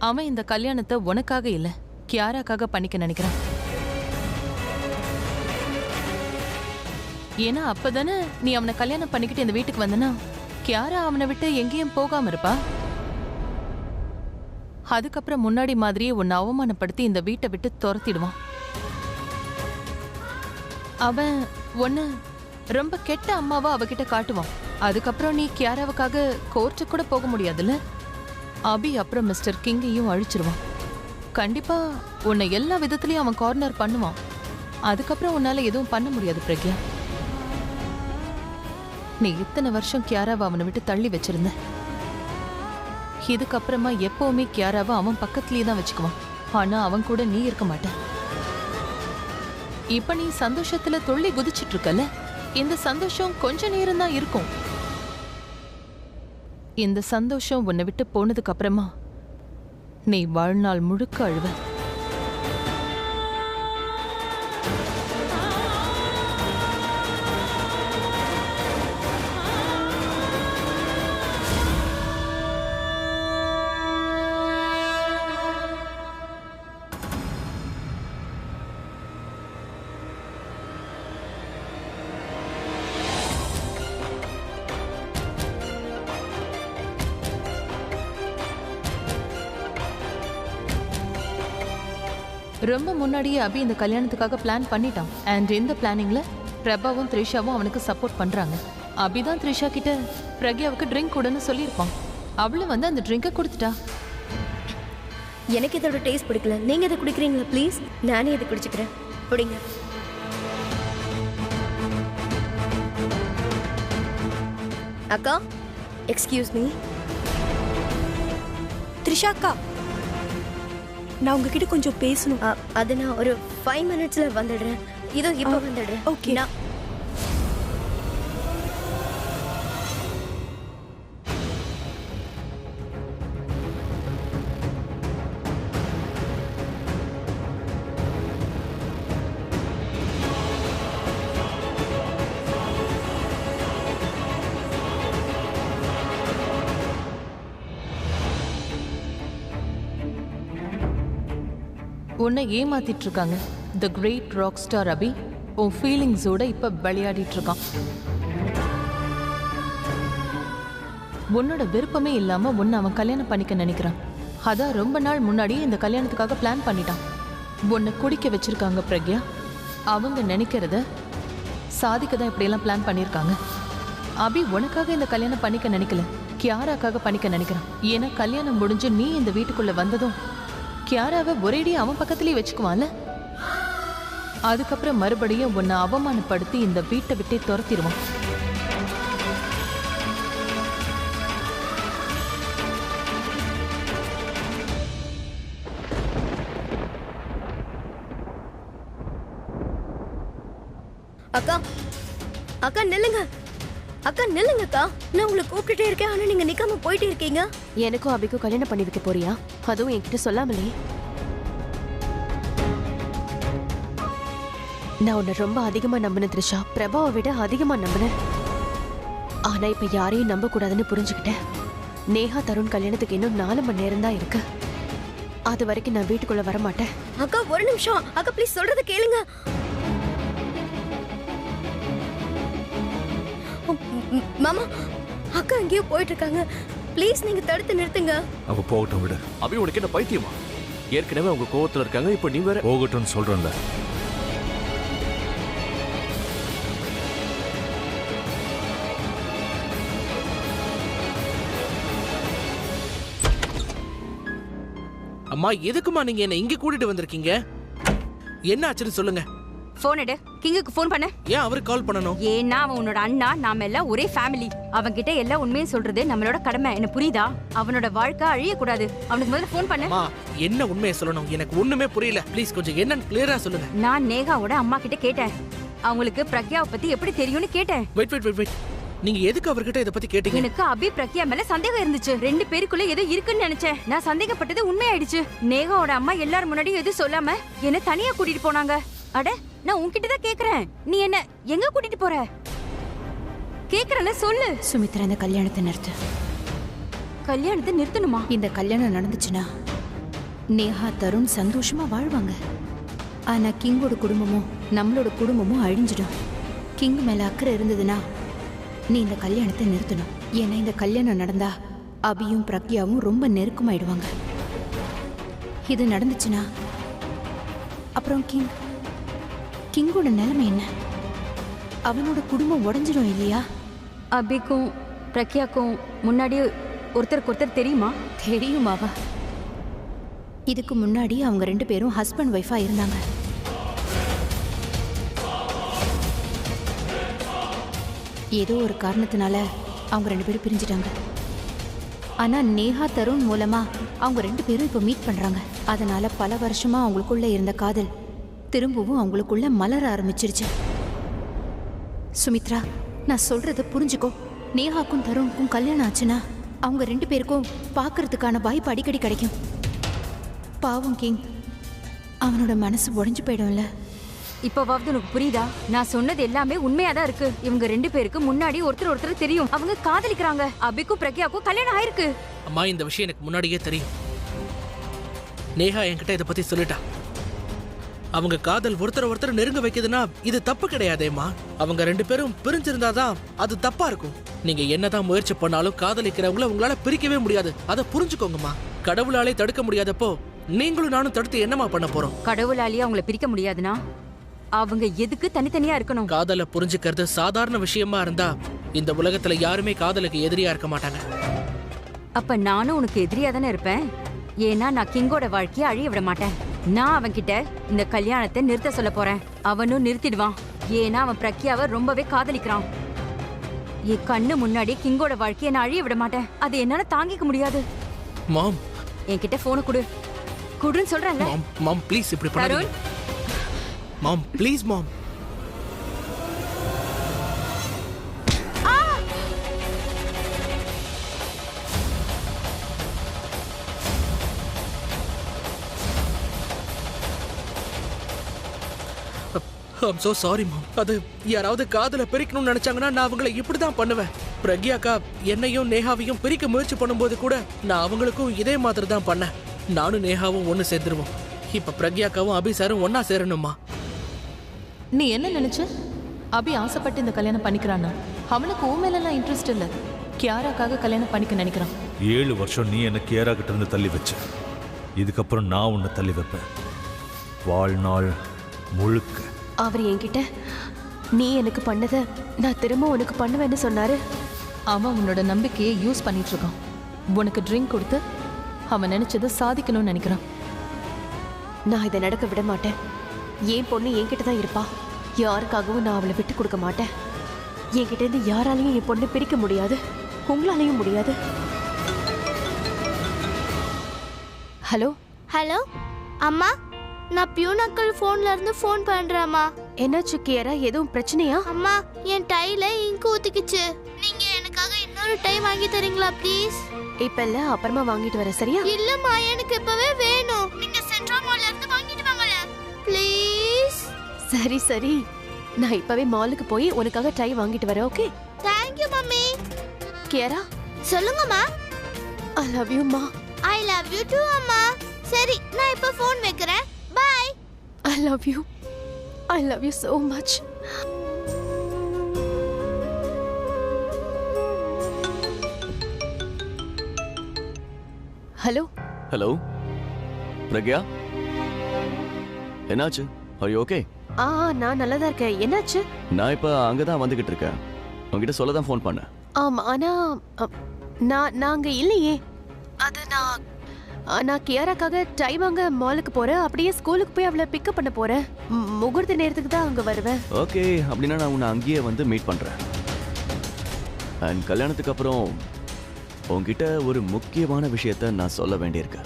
அவன் இந்த கல்யாணத்தை உனக்காக இல்ல கியாராக்காக பண்ணிக்க நினைக்கிறான். ஏன்னா அப்பதானே நீ அவனை கல்யாணம் பண்ணிக்கிட்டு இந்த வீட்டுக்கு வந்தனா கியாரா அவனை விட்டு எங்கேயும் போகாம இருப்பா. அதுக்கப்புறம் முன்னாடி மாதிரியே உன்னை அவமானப்படுத்தி இந்த வீட்டை விட்டு துரத்திடுவான். அவன் ஒன்னு ரொம்ப கெட்ட அம்மாவா அவகிட்ட காட்டுவான். அதுக்கப்புறம் நீ கியாராவுக்காக கோர்ட்டு கூட போக முடியாதுல்ல. அபி அப்புறம் மிஸ்டர் கிங்கையும் அழிச்சிருவான். கண்டிப்பா உன்னை எல்லா விதத்திலயும் அவன் கார்னர் பண்ணுவான். அதுக்கப்புறம் உன்னால எதுவும் பண்ண முடியாது பிரக்யா. நீ இத்தனை வருஷம் கியாராவை அவனை விட்டு தள்ளி வச்சிருந்த. இதுக்கப்புறமா எப்பவுமே கியாராவை அவன் பக்கத்திலேயே தான் வச்சுக்குவான். ஆனா அவன் கூட நீ இருக்க மாட்ட. இப்ப நீ சந்தோஷத்துல துள்ளி குதிச்சிட்டு இருக்கல. இந்த சந்தோஷம் கொஞ்ச நேரம் தான் இருக்கும். இந்த சந்தோஷம் உன்னை விட்டு போனதுக்கு அப்புறமா நீ வாழ்நாள் முழுக்க அழுவ. ரொம்ப முன்னாடியே அபி இந்த கல்யாணத்துக்காக பிளான் பண்ணிட்டான். அண்ட் இந்த பிளானிங்ல பிரபாவும் த்ரிஷாவும் அவனுக்கு சப்போர்ட் பண்றாங்க. அபி தான் த்ரிஷா கிட்ட பிரக்யாவுக்கு ட்ரிங்க் கொடுன்னு சொல்லியிருப்பான். அவளும் வந்து அந்த ட்ரிங்கை கொடுத்துட்டா. எனக்கு இதோட டேஸ்ட் பிடிக்கல, நீங்க இதை குடிக்கிறீங்களா ப்ளீஸ்? நானே இதை குடிச்சுக்கிறேன், பிடிங்க. அக்கா, எக்ஸ்கியூஸ் மீ. த்ரிஷா அக்கா, நான் உங்ககிட்ட கொஞ்சம் பேசணும். அது நான் ஒரு 5 minutesல வந்துடுறேன். இதோ இப்போ வந்துடுறேன். ஓகே. உன்னை ஏமாத்திட்டு இருக்காங்க. தி கிரேட் ராக் ஸ்டார் அபி உன் ஃபீலிங்ஸோட இப்ப விளையாடிட்டு இருக்கான். உன்னோட விருப்பமே இல்லாம உன்னை அவன் கல்யாணம் பண்ணிக்க நினைக்கிறான். அதான் ரொம்ப நாள் முன்னாடியே இந்த கல்யாணத்துக்காக பிளான் பண்ணிட்டான். உன்னை குடிக்க வச்சிருக்காங்க பிரக்யா. அவங்க நினைக்கிறத சாதிக்க தான் இப்படியெல்லாம் பிளான் பண்ணியிருக்காங்க. அபி உனக்காக இந்த கல்யாணம் பண்ணிக்க நினைக்கல, கியாராக்காக பண்ணிக்க நினைக்கிறான். ஏன்னா கல்யாணம் முடிஞ்சு நீ இந்த வீட்டுக்குள்ள வந்ததும் கியாராவை ஒரேடி அவன் பக்கத்திலேயே வச்சுக்குவான்ல. அதுக்கப்புறம் மறுபடியும் உன்னை அவமானப்படுத்தி இந்த வீட்டை விட்டே துரத்திடுவான். அக்கா, அக்கா நில்லுங்க. அக்கா நில்லுங்க அக்கா. நான் உங்களை கூப்பிட்டுட்டே இருக்கேன், ஆனா நீங்க நிக்காம போயிட்டே இருக்கீங்க. எனக்கும் அபிக்கும் கல்யாணம் பண்ணி வைக்க போறியா? அதுவும் என்கிட்ட சொல்லாமலே. நான் உன்னை ரொம்ப அதிகமா நம்பினேன் த்ரிஷா, பிரபாவை விட அதிகமா நம்பினேன். ஆனா இப்ப யாரையும் நம்ப கூடாதுன்னு புரிஞ்சுக்கிட்டேன். நேஹா தருண் கல்யாணத்துக்கு இன்னும் 4 மணி நேரம் தான் இருக்கு. அது வரைக்கும் நான் வீட்டுக்குள்ள வர மாட்டேன். அக்கா ஒரு நிமிஷம் அக்கா, ப்ளீஸ் சொல்றத கேளுங்க. மாமா, அக்கா எங்கேயோ போயிட்டு இருக்காங்க, ப்ளீஸ் நீங்க தடுத்து நிறுத்துங்க. அவ போகட்டும் விடு. அபி உனக்கு என்ன பைத்தியமா? ஏற்கனவே அவங்க கோவத்துல இருக்காங்க, இப்ப நீ வேற. போகட்டும்னு சொல்றேன்ல. அம்மா, எதுக்குமா நீங்க என்ன இங்க கூட்டிட்டு வந்திருக்கீங்க? என்ன ஆச்சுன்னு சொல்லுங்க. போன் எடு, கிங்குக்கு போன் பண்ண. ஏன் அவருக்கு கால் பண்ணணும்? ஏன்னா அவன் உன்னோட அண்ணா, நாம எல்லாம் ஒரே ஃபேமிலி. அவன் கிட்ட எல்லா உண்மையும் சொல்றது நம்மளோட கடமை. என்ன புரியுதா? அவனோட வாழ்க்கை அழிய கூடாது. அவனுக்கு முதல்ல போன் பண்ண. அம்மா, என்ன உண்மையை சொல்லணும்? எனக்கு ஒண்ணுமே புரியல. ப்ளீஸ் கொஞ்சம் என்னன்னு கிளியரா சொல்லுங்க. நான் நேகாவோட அம்மா கிட்ட கேட்டேன். அவங்களுக்கு பிரக்யாவை பத்தி எப்படி தெரியும்னு கேட்டேன். வெயிட். நீங்க எதுக்கு அவர்கிட்ட இத பத்தி கேட்டீங்க? எனக்கு அபி பிரக்யா மேல சந்தேகம் இருந்துச்சு. 2 பேருக்குள்ள ஏதோ இருக்குன்னு நினைச்சேன். நான் சந்தேகப்பட்டது உண்மையாயிடுச்சு. நேகாவோட அம்மா எல்லாரும் முன்னாடியும் எதுவும் சொல்லாம என்ன தனியா கூட்டிட்டு போனாங்க. அட, நான் உன்கிட்ட தான் கேக்குறேன். நீ என்ன எங்க கூட்டிட்டு போற? கேக்குறல, சொல்லு. சுமித்ரா, இந்த கல்யாணத்தை நிறுத்து. கல்யாணத்தை நிறுத்தணுமா? இந்த கல்யாணம் நடந்துச்சுன்னா நேஹா தருண் சந்தோஷமா வாழ்வாங்க. ஆனா கிங்கோட குடும்பமும் நம்மளோட குடும்பமும் அழிஞ்சிடும். கிங் மேல அக்கறை இருந்ததுன்னா நீ இந்த கல்யாணத்தை நிறுத்தணும். ஏன்னா இந்த கல்யாணம் நடந்தா அபியும் பிரக்யாவும் ரொம்ப நெருக்கமாயிடுவாங்க. இது நடந்துச்சுன்னா அப்புறம் கிங்கோட நிலைமை என்ன? அவனோட குடும்பம் உடைஞ்சிடும் இல்லையா? அபிக்கும் பிரக்யாக்கும் முன்னாடி ஒருத்தருக்கு ஒருத்தர் தெரியுமா? தெரியுமாவா? இதுக்கு முன்னாடி அவங்க 2 பேரும் ஹஸ்பண்ட் ஒய்ஃபா இருந்தாங்க. ஏதோ ஒரு காரணத்தினால அவங்க 2 பேரும் பிரிஞ்சிட்டாங்க. ஆனா நேஹா தருண் மூலமா அவங்க 2 பேரும் இப்போ மீட் பண்றாங்க. அதனால பல வருஷமா அவங்களுக்குள்ள இருந்த காதல் திரும்பவும் அவங்களுக்குள்ள மலர ஆரம்பிச்சிருச்சு. சுமித்ரா, நான் சொல்றத புரிஞ்சுக்கோ. நேஹாக்கும் தருணுக்கும் கல்யாணம் ஆச்சுன்னா அவங்க 2 பேருக்கும் பார்க்கறதுக்கான வாய்ப்பு அடிக்கடி கிடைக்கும். பாவம் கிங், அவனோட மனசு உடைஞ்சு போயிடும்ல. இப்பவாவது உனக்கு புரியுதா? நான் சொன்னது எல்லாமே உண்மையாதான் இருக்கு. இவங்க 2 பேருக்கு முன்னாடி ஒருத்தர் ஒருத்தர் தெரியும். அவங்க காதலிக்கிறாங்க. அபிக்கும் பிரக்யாக்கும் கல்யாணம் ஆயிருக்கு. அம்மா, இந்த விஷயம் எனக்கு முன்னாடியே தெரியும். நேஹா என்கிட்ட இதை பத்தி சொல்லிட்டா. அவங்க காதல் ஒருத்தர் நெருங்க வைக்குதுன்னா இது தப்பு கிடையாதேம்மா. அவங்க 2 பேரும் பிரிஞ்சிருந்தாதான் அது தப்பா இருக்கும். நீங்க என்னதான் முயற்சி பண்ணாலும் காதலிக்கிறவங்கள உங்களால பிரிக்கவே முடியாது. அதை புரிஞ்சுக்கோங்கம்மா. கடவுளாலே தடுக்க முடியாதப்போ நீங்களும் நானும் தடுத்து என்னமா பண்ண போறோம்? கடவுளாலேயே அவங்கள பிரிக்க முடியாதுன்னா அவங்க எதுக்கு தனித்தனியா இருக்கணும்? காதலை புரிஞ்சுக்கிறது சாதாரண விஷயமா இருந்தா இந்த உலகத்துல யாருமே காதலுக்கு எதிரியா இருக்க மாட்டாங்க. அப்ப நானும் உனக்கு எதிரியா தானே இருப்பேன். ஏன்னா நான் கிங்கோட வாழ்க்கையை அழிய விட மாட்டேன். நான் அவன்கிட்ட இந்த கல்யாணத்தை நிறுத்த சொல்ல போறேன். அவனும் நிறுத்திடுவான். ஏன்னா அவன் பிரக்யாவை ரொம்பவே காதலிக்கிறான். என் கண்ணு முன்னாடி கிங்கோட வாழ்க்கையை நான் அழிய விட மாட்டேன். அது என்னால தாங்கிக்க முடியாது. மாம், என்கிட்ட போன குடு. குடுன்னு சொல்றேன்ல. மாம் ப்ளீஸ் இப்படி பண்ணாதீங்க. Mom please mom. I'm so sorry mom. அது யாராவது காதலை பிரிக்கணும்னு நினைச்சாங்கன்னா நான் அவங்களை இப்படிதான் பண்ணுவேன். பிரக்யாக்கா என்னையும் நேஹாவையும் பிரிக்க முயற்சி பண்ணும்போது கூட நான் அவங்களுக்கும் இதே மாதிரி தான் பண்ணேன். நானும் நேஹாவும் ஒன்று சேர்ந்துருவோம். இப்ப பிரக்யாக்காவும் அபி சாரும் ஒன்னா சேரணுமா? நீ என்ன நினைச்ச? அபி ஆசைப்பட்டு இந்த கல்யாணம் பண்ணிக்கிறானா? அவனுக்கு உன் மேலெல்லாம் இன்ட்ரெஸ்ட் இல்லை. கியாராக்காக கல்யாணம் பண்ணிக்க நினைக்கிறான். 7 வருஷம் நீ என்ன கியாரா கிட்ட இருந்து தள்ளி வச்ச. இதுக்கப்புறம் நான் உன்னை தள்ளி வைப்பேன், வாழ்நாள் முழுக்க. அவர் என்கிட்ட நீ எனக்கு பண்ணதை நான் திரும்ப உனக்கு பண்ணுவேன்னு சொன்னாரு. அவன் உன்னோட நம்பிக்கையை யூஸ் பண்ணிட்டு இருக்கான். உனக்கு ட்ரிங்க் கொடுத்து அவன் நினைச்சதை சாதிக்கணும்னு நினைக்கிறான். நான் இதை நடக்க விட மாட்டேன். என் பொண்ணு என்கிட்ட தான் இருப்பா. யாருக்காகவும் நான் அவளை விட்டு கொடுக்க மாட்டேன். என்கிட்ட இருந்து யாராலையும் என் பொண்ணு பிரிக்க முடியாது. உங்களாலையும் முடியாது. ஹலோ ஹலோ அம்மா, நான் பியூனக்கல் போன்ல இருந்து ஃபோன் பண்றேம்மா. என்னாச்சு கியாரா? எதுவும் பிரச்சனையா? அம்மா, என் டைல இங்க் ஊத்திக்கிச்சு. நீங்க எனக்காக இன்னொரு டை வாங்கி தரீங்களா ப்ளீஸ்? இப்ப இல்ல, அப்புறமா வாங்கிட்டு வரேன். சரியா? இல்லம்மா, எனக்கு இப்பவே வேணும். நீங்க சென்ட்ரல் மால்ல இருந்து வாங்கிட்டு வாங்கல ப்ளீஸ். சரி சரி, நான் இப்பவே மாலுக்கு போய் உனக்காக டை வாங்கிட்டு வரேன். Okay? Thank you mummy. Kiara, சொல்லுங்கம்மா. ஐ லவ் யூ மா. ஐ லவ் யூ டு அம்மா. சரி, நான் இப்ப ஃபோன் வைக்கிறேன். Bye. I love you. I love you so much. Hello hello Pragya, என்னாச்சு? Are you okay? நான் நல்லா தான் இருக்கேன். என்னாச்சு? நான் இப்போ அங்கே தான் வந்துக்கிட்டு இருக்கேன். உங்ககிட்ட சொல்ல தான் ஃபோன் பண்ணேன். ஆனா நாங்க இல்லையே. அது நான் கியாராக்காக டை வாங்க மாலுக்கு போறேன். அப்படியே ஸ்கூலுக்கு போய் அவளை பிக்கப் பண்ண போறேன். முகூர்த்த நேரத்துக்கு தான் அங்க வருவேன். ஓகே, அப்படின்னா நான் உன்னை அங்கேயே வந்து மீட் பண்ணுறேன். அண்ட் கல்யாணத்துக்கு அப்புறம் உங்ககிட்ட ஒரு முக்கியமான விஷயத்த நான் சொல்ல வேண்டியிருக்கு.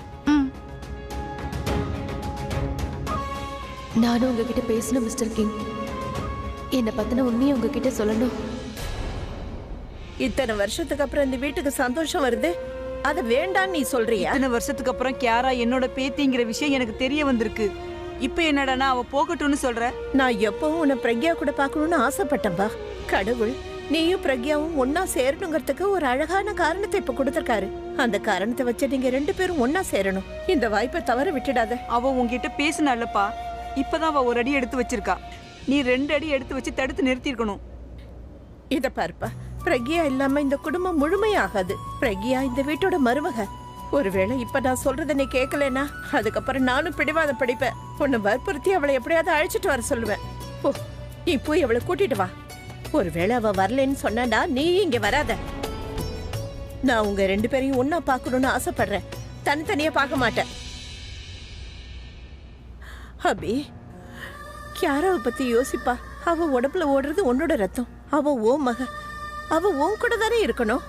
நானும் உங்ககிட்ட பேசணும் மிஸ்டர் கிங். என்னை பத்தின உண்மையை உங்ககிட்ட சொல்லணும். இத்தனை வருஷத்துக்கு அப்புறம் இந்த வீட்டுக்கு சந்தோஷம் வருது, அது வேண்டான்னு நீ சொல்றியா? இத்தனை வருஷத்துக்கு அப்புறம் கியாரா என்னோட பேத்திங்கிற விஷயம் எனக்கு தெரிய வந்திருக்கு. இப்ப என்னடானா அவ போகட்டும்னு சொல்ற? நான் எப்பவும் உன்னை பிரக்யா கூட பார்க்கணும்னு ஆசைப்பட்டேன்பா. கடவுள் நீயும் பிரக்யாவும் ஒன்னா சேரணுங்கிறதுக்கு ஒரு அழகான காரணத்தை இப்ப கொடுத்திருக்காரு. அந்த காரணத்தை வச்சு நீங்க 2 பேரும் ஒன்னா சேரணும். இந்த வாய்ப்பை தவற விட்டுடாத. அவ உன்கிட்ட பேசினாலப்பா, இப்பதான் அவ ஒரு அடி எடுத்து வச்சிருக்கா. நீ 2 அடி எடுத்து வச்சு தடுத்து நிறுத்திருக்கணும். இத பாருப்பா, பிரக்யா இல்லாம இந்த குடும்பம் முழுமையாகாது. பிரக்யா இந்த வீட்டோட மருமக. ஒருவேளை இப்ப நான் சொல்றத நீ கேட்கலனா அதுக்கப்புறம் நானும் பிடிவாதம் படிப்பேன். உன்னை வற்புறுத்தி அவளை எப்படியாவது அழைச்சிட்டு வர சொல்லுவேன். ஓ, நீ போய் அவளை கூட்டிட்டு வா. ஒருவேளை அவ வரலன்னு சொன்னாடா நீ இங்க வராத. நான் உங்க 2 பேரையும் ஒன்னா பாக்கணும்னு ஆசைப்படுறேன். தனித்தனியா பார்க்க மாட்டேன். அபி, கியாராவை பத்தி யோசிப்பா. அவ உடம்புல ஓடுறது உன்னோட ரத்தம். அவ ஓ மக. அவ உன் கூட தானே இருக்கணும்.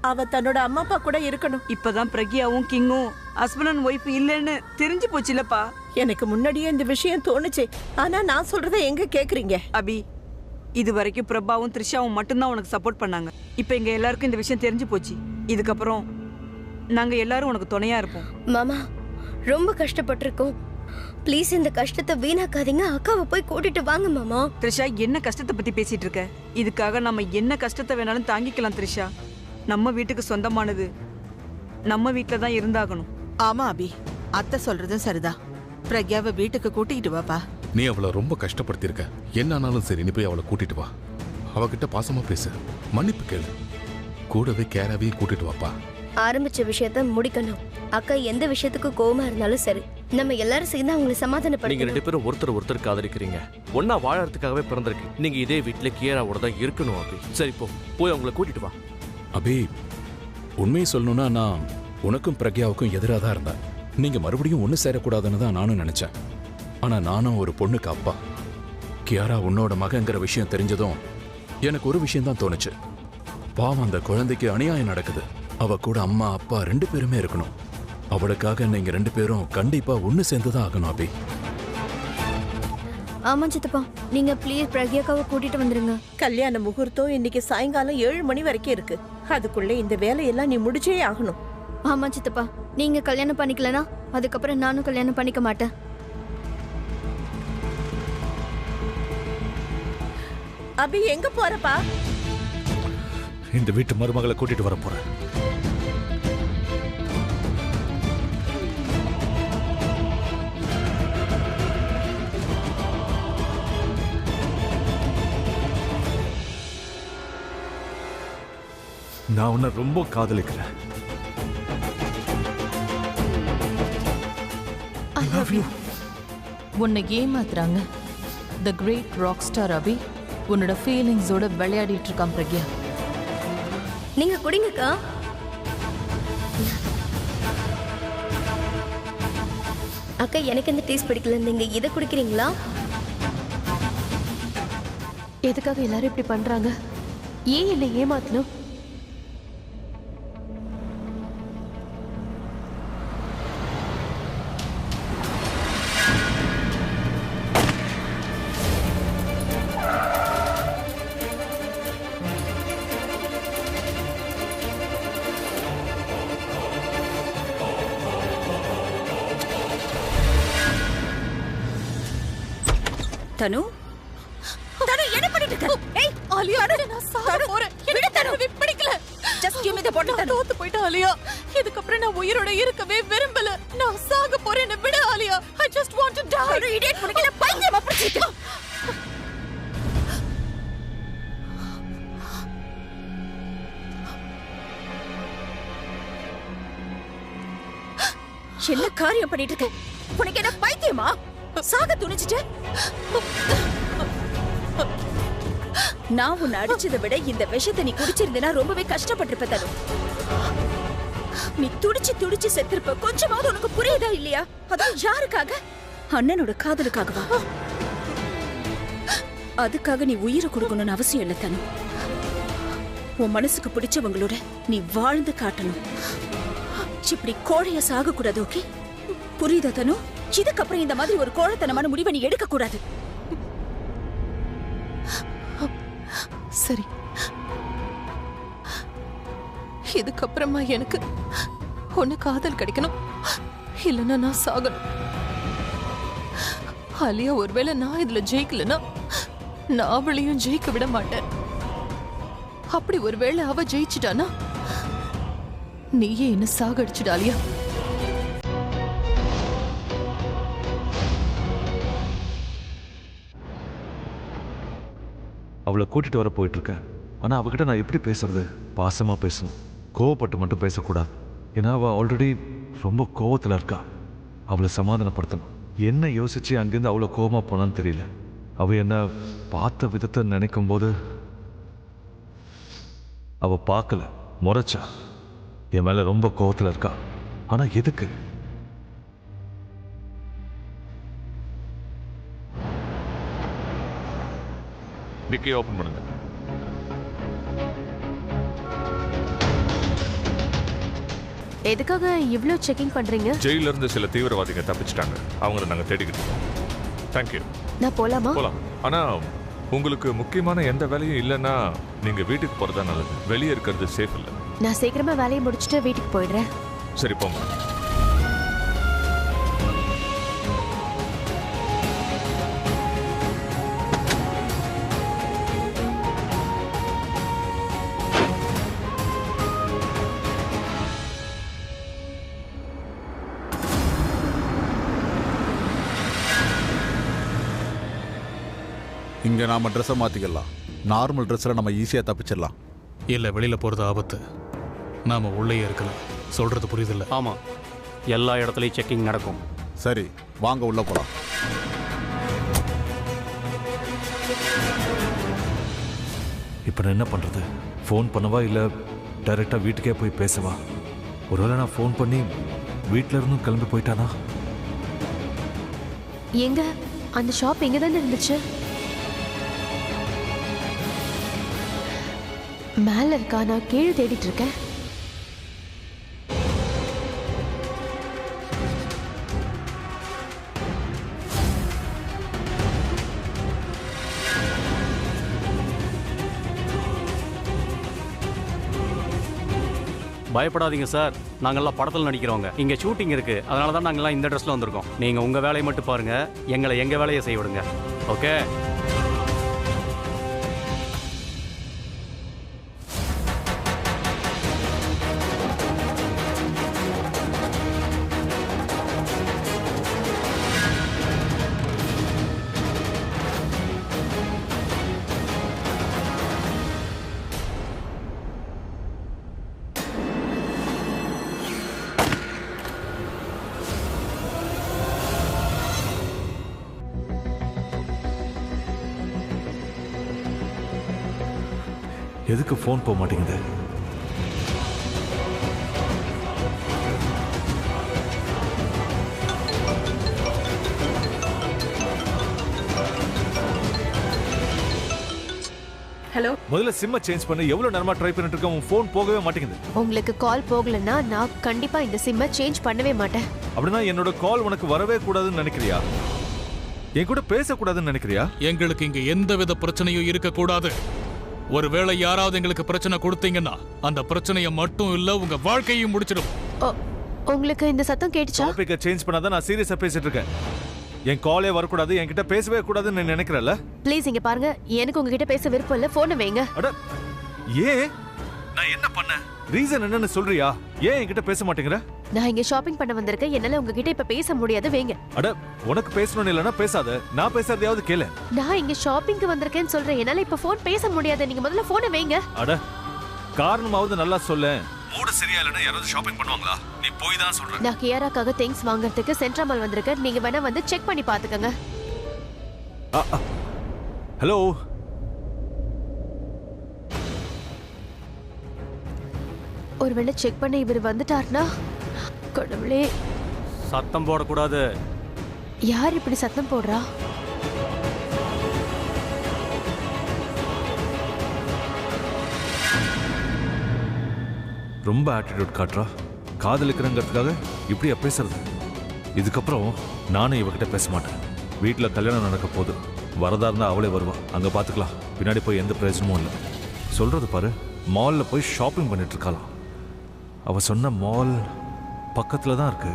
அவ தன்னோட அம்மா அப்பா கூட இருக்கணும். இப்பதான் பிரக்யாவும் கிங்கும் ஹஸ்பண்ட் அண்ட் ஒய்ஃப் இல்லைன்னு தெரிஞ்சு போச்சுலப்பா. எனக்கு முன்னாடியே இந்த விஷயம் தோணுச்சு. ஆனா நான் சொல்றத எங்க கேக்குறீங்க? அபி, இது வரைக்கும் பிரபாவும் த்ரிஷாவும் மட்டும்தான் உனக்கு சப்போர்ட் பண்ணாங்க. இப்ப எங்க எல்லாருக்கும் இந்த விஷயம் தெரிஞ்சு போச்சு. இதுக்கப்புறம் நாங்க எல்லாரும் உனக்கு துணையா இருப்போம். மாமா, ரொம்ப கஷ்டப்பட்டிருக்கோம். ப்ளீஸ் இந்த கஷ்டத்தை வீணாக்காதீங்க. அக்காவை போய் கூட்டிட்டு வாங்க மாமா. த்ரிஷா, என்ன கஷ்டத்தை பத்தி பேசிட்டு இருக்க? இதுக்காக நம்ம என்ன கஷ்டத்தை வேணாலும் தாங்கிக்கலாம் த்ரிஷா. நம்ம வீட்டுக்கு சொந்தமானது நம்ம வீட்டுல தான் இருந்தாகணும். ஆமா அபி, அத்தை சொல்றதும் சரிதான். பிரக்யாவை வீட்டுக்கு கூட்டிட்டு வாப்பா. நீ அவளை ரொம்ப கஷ்டப்படுத்திருக்க. என்ன ஆனாலும் சரி, நீ போய் அவளை கூட்டிட்டு வா. அவகிட்ட பாசமா பேசு, மன்னிப்பு கேளு. கூடவே கேராவையும் கூட்டிட்டு வாப்பா. ஆரம்பிச்ச விஷயத்த முடிக்கணும். அக்கா எந்த விஷயத்துக்கு கோவமா இருந்தாலும் சரி, நம்ம எல்லாரும் சேர்ந்து அவங்களை நீங்க சமாதானப்படுத்தணும். 2 பேரும் ஒருத்தர் காதலிக்கிறீங்க. ஒன்னா வாழறதுக்காகவே பிறந்திருக்கு. நீங்க இதே வீட்டுல கியராவோட தான் இருக்கணும் அபி. சரி, போய் அவங்களை கூட்டிட்டு வா. அபி, உண்மையை சொல்லணும்னா நான் உனக்கும் பிரக்யாவுக்கும் எதிராக தான் இருந்தேன். நீங்க மறுபடியும் ஒன்று சேரக்கூடாதுன்னு தான் நானும் நினைச்சேன். ஆனா நானும் ஒரு பொண்ணுக்கு அப்பா. கியாரா உன்னோட மகங்கிற விஷயம் தெரிஞ்சதும் எனக்கு ஒரு விஷயம் தான் தோணுச்சு. பாவம், அந்த குழந்தைக்கு அநியாயம் நடக்குது. அவ கூட அம்மா அப்பா 2 பேருமே இருக்கணும். அவளுக்காக நீங்க 2 பேரும் கண்டிப்பா ஒன்று சேர்ந்து தான் ஆகணும் அபி. ஆமா சித்தப்பா, நீங்க ப்ளீஸ் பிரக்யாக்காவை கூட்டிட்டு வந்துருங்க. கல்யாண முகூர்த்தம் இன்னைக்கு சாயங்காலம் 7 மணி வரைக்கும் இருக்கு. அதுக்குள்ள இந்த வேலையெல்லாம் நீ முடிச்சே ஆகணும். ஆமா சித்தப்பா, நீங்க கல்யாணம் பண்ணிக்கலனா அதுக்கப்புறம் நானும் கல்யாணம் பண்ணிக்க மாட்டேன். அபி, எங்க போறப்பா? இந்த வீட்டு மருமகளை கூட்டிட்டு வர போறேன். நான் உன்னை ரொம்ப காதலிக்கிறேன். I love you. உன்னை ஏமாத்துறாங்க. The great rock star அபி உன்னோட ஃபீலிங்ஸோட விளையாடிட்டு இருக்கான் பிரக்யா. நீங்க குடிங்கக்கா. அக்கா, எனக்கு இந்த டீஸ் பிடிக்கல. நீங்க இதை குடிக்கிறீங்களா? எதுக்காக எல்லாரும் இப்படி பண்றாங்க? ஏன் என்னை ஏமாத்தணும்? தனு, தனு என்ன பண்ணிட்டு இருக்க? ஏய் ஆலியா, நான் சாக போறேன். எனக்கு தனுவை பிடிக்கல. ஜஸ்ட் கிவ் மீ தி பாட்டில். தனு, தோத்து போயிட்ட ஆலியா. இதுக்கப்புறம் நான் உயிரோட இருக்கவே விரும்பல. நான் சாக போறேன்னு விடு Alia. I just want to die. ஒரு இடியட் புடிக்கல. பைத்தியமா பிடிச்சிட்டு. என்ன காரியம் பண்ணிட்டு இருக்க? உனக்கு என்ன பைத்தியமா? சாக துணிச்சிட்டு? நான் உன்னை அடிச்சதை விட இந்த விஷத்தை நீ குடிச்சிருந்தேன்னா ரொம்பவே கஷ்டப்பட்டிருப்ப தனு. நீ துடிச்சு துடிச்சு செத்திருப்ப. கொஞ்சமாவது உனக்கு புரியுதா இல்லையா? அதான் யாருக்காக? அண்ணனோட காதலுக்காகவா? அதுக்காக நீ உயிரை கொடுக்கணும்னு அவசியம் இல்லை தனு. உன் மனசுக்கு பிடிச்சவங்களோட நீ வாழ்ந்து காட்டணும். இப்படி கோழைய சாக கூடாது. ஓகே, புரியுதா தனு? இதுக்கப்புறம் இந்த மாதிரி ஒரு கோழைத்தனமான முடிவை நீ எடுக்க கூடாது. சரி, இதுக்கப்புறமா எனக்கு ஒண்ணு காதல் கிடைக்கணும், இல்லைன்னா நான் சாகணும். ஆலியா, ஒருவேளை நான் இதுல ஜெயிக்கலன்னா நான் அவளையும் ஜெயிக்க விட மாட்டேன். அப்படி ஒருவேளை அவ ஜெயிச்சிட்டானா நீயே என்ன சாகடிச்சுடாலியா? அவளை கூட்டிட்டு வர போயிட்டு இருக்கேன். ஆனா அவகிட்ட நான் எப்படி பேசுறது? பாசமா பேசணும், கோவப்பட்டு மட்டும் பேசக்கூடாது. ஏன்னா அவள் ஆல்ரெடி ரொம்ப கோவத்தில் இருக்கா. அவளை சமாதானப்படுத்தணும். என்ன யோசிச்சு அங்கேருந்து அவ்வளோ கோவமாக போனான்னு தெரியல. அவள் என்ன பார்த்த விதத்தை நினைக்கும் போது அவள் பார்க்கல, முறைச்சா. என் மேலே ரொம்ப கோவத்தில் இருக்கா. ஆனால் எதுக்கு? டிக்கி ஓப்பன் பண்ணுங்க. எதுக்காக இவ்ளோ செக்கிங் பண்றீங்க? ஜெயில இருந்து சில தீவிரவாதிகள் தப்பிச்சிட்டாங்க. அவங்கள நாங்க தேடிக்கிட்டு இருக்கோம். தேங்க்யூ. நான் போலாமா? போலாம். ஆனா உங்களுக்கு முக்கியமான எந்த வேலையும் இல்லைன்னா நீங்க வீட்டுக்கு போறதா நல்லது. வெளியே இருக்கிறது சேஃப் இல்லை. நான் சீக்கிரமா வேலையை முடிச்சுட்டு வீட்டுக்கு போயிடுறேன். சரி போங்க. இங்கே நாம் ட்ரெஸ்ஸை மாற்றிக்கலாம். நார்மல் ட்ரெஸ்ஸில் நம்ம ஈஸியாக தப்பிச்சிடலாம். இல்லை, வெளியில் போகிறது ஆபத்து. நாம் உள்ளேயே இருக்கலாம். சொல்கிறது புரியுதில்ல? ஆமாம், எல்லா இடத்துலையும் செக்கிங் நடக்கும். சரி, வாங்க உள்ளே போகலாம். இப்போ நான் என்ன பண்ணுறது? ஃபோன் பண்ணவா இல்லை டைரெக்டாக வீட்டுக்கே போய் பேசவா? ஒருவேளை நான் ஃபோன் பண்ணி வீட்டில் இருந்தும் கிளம்பி போயிட்டானா? எங்க அந்த ஷாப் எங்கே தானே இருந்துச்சு? மேல இருக்கா? நான் கீழே தேடிட்டு இருக்கேன். பயப்படாதீங்க சார், நாங்கள்லாம் படத்தில் நடிக்கிறவங்க. இங்கே ஷூட்டிங் இருக்கு, அதனால தான் நாங்கள்லாம் இந்த ட்ரெஸ்ல வந்திருக்கோம். நீங்கள் உங்கள் வேலையை மட்டும் பாருங்க, எங்களை எங்கள் வேலையை செய்ய விடுங்க. ஓகே? எதுக்கு ஃபோன் போக மாட்டேங்குது? ஹலோ, முதல்ல சிம்மை சேஞ்ச் பண்ணி எவ்வளவு நேரமா ட்ரை பண்ணிட்டு இருக்கேன். உன் ஃபோன் போகவே மாட்டேங்குது. உங்களுக்கு கால் போகலன்னா நான் கண்டிப்பா இந்த சிம்மை சேஞ்ச் பண்ணவே மாட்டேன். அப்படின்னா என்னோட கால் உனக்கு வரவே கூடாதுன்னு நினைக்கிறியா? என் கூட பேசக்கூடாதுன்னு நினைக்கிறியா? எங்களுக்கு இங்க எந்தவித பிரச்சனையும் இருக்கக்கூடாது. ஒருவேளை யாராவது எங்களுக்கு பிரச்சனை கொடுத்தீங்கன்னா அந்த பிரச்சனையை மட்டும் இல்ல, உங்க வாழ்க்கையும் முடிச்சிடும். உங்களுக்கு இந்த சத்தம் கேட்டுச்சா? டாபிக்கை சேஞ்ச் பண்ணாதான் நான் சீரியஸா பேசிட்டு இருக்கேன். என் காலே வரக்கூடாது, என்கிட்ட பேசவே கூடாதுன்னு நீ நினைக்கிறல்ல? ப்ளீஸ் இங்க பாருங்க, எனக்கு உங்ககிட்ட பேச விருப்பம் இல்ல. போனை வைங்க. அட ஏன்? நான் என்ன பண்ணேன்? ரீசன் என்னன்னு சொல்றியா? ஏன் என்கிட்ட பேச மாட்டேங்கிற? நான் இங்க ஷாப்பிங் பண்ண வந்திருக்கேன், என்னால உங்ககிட்ட இப்ப பேச முடியாது. வைங்க. அட உனக்கு பேசணும்னு இல்லைன்னா பேசாத. நான் பேசுறதையாவது கேளு. நான் இங்க ஷாப்பிங்க்கு வந்திருக்கேன்னு சொல்றேன், என்னால இப்ப போன் பேச முடியாது. நீங்க முதல்ல போனை வைங்க. அட காரணமாவது நல்லா சொல்ல. மூடு சரியா இல்லைன்னா யாராவது ஷாப்பிங் பண்ணுவாங்களா? நீ போய் தான் சொல்ற. நான் கியாராக்காக திங்ஸ் வாங்குறதுக்கு சென்ட்ரா மால் வந்திருக்கேன். நீங்க வேணா வந்து செக் பண்ணி பாத்துக்கங்க. ஹலோ, ஒருவேளை செக் பண்ண இவர் வந்துட்டார்னா? கடவுளே, சத்தம் போடக்கூடாது. யார் இப்படி சத்தம் போடுறா? ரொம்ப ஆட்டிடியூட் காட்டுறா. காதலிக்கிறங்கிறதுக்காக இப்படியா பேசுறது? இதுக்கப்புறம் நானும் இவகிட்ட பேச மாட்டேன். வீட்டில் கல்யாணம் நடக்க போகுது. வரதா இருந்தால் அவளே வருவா. அங்கே பார்த்துக்கலாம். பின்னாடி போய் எந்த பிரயோஜனமும் இல்லை. சொல்றது பாரு, மாலில் போய் ஷாப்பிங் பண்ணிட்டு இருக்கலாம். அவள் சொன்ன மால் பக்கத்தில் தான் இருக்கு.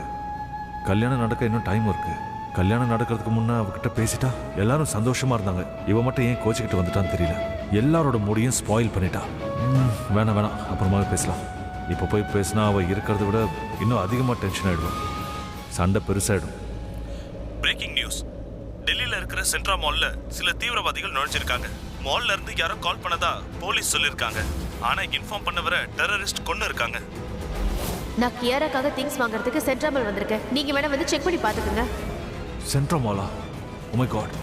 கல்யாணம் நடக்க இன்னும் டைம் இருக்கு. கல்யாணம் நடக்கிறதுக்கு முன்னே அவகிட்ட பேசிட்டா எல்லாரும் சந்தோஷமா இருந்தாங்க. இவ மட்டும் ஏன் கோச்சிக்கிட்டு வந்துட்டான்னு தெரியல. எல்லாரோட மூடியும் ஸ்பாயில் பண்ணிட்டா. வேணாம் வேணாம், அப்புறமாவே பேசலாம். இப்போ போய் பேசினா அவள் இருக்கிறத விட இன்னும் அதிகமாக டென்ஷன் ஆகிடும், சண்டை பெருசாகிடும். Breaking news. டெல்லியில் இருக்கிற சென்ட்ரா மால்ல சில தீவிரவாதிகள் நுழைஞ்சிருக்காங்க. மால்ல இருந்து யாரோ கால் பண்ணதா போலீஸ் சொல்லியிருக்காங்க. ஆனால் இன்ஃபார்ம் பண்ண வர டெரரிஸ்ட் கொண்டு இருக்காங்க. நான் கியாராக்காக திங்ஸ் வாங்குறதுக்கு சென்ட்ரா மால் வந்திருக்கேன். நீங்க வேணா வந்து செக் பண்ணி பாத்துக்கோங்க. சென்ட்ரா மாலா? Oh my God,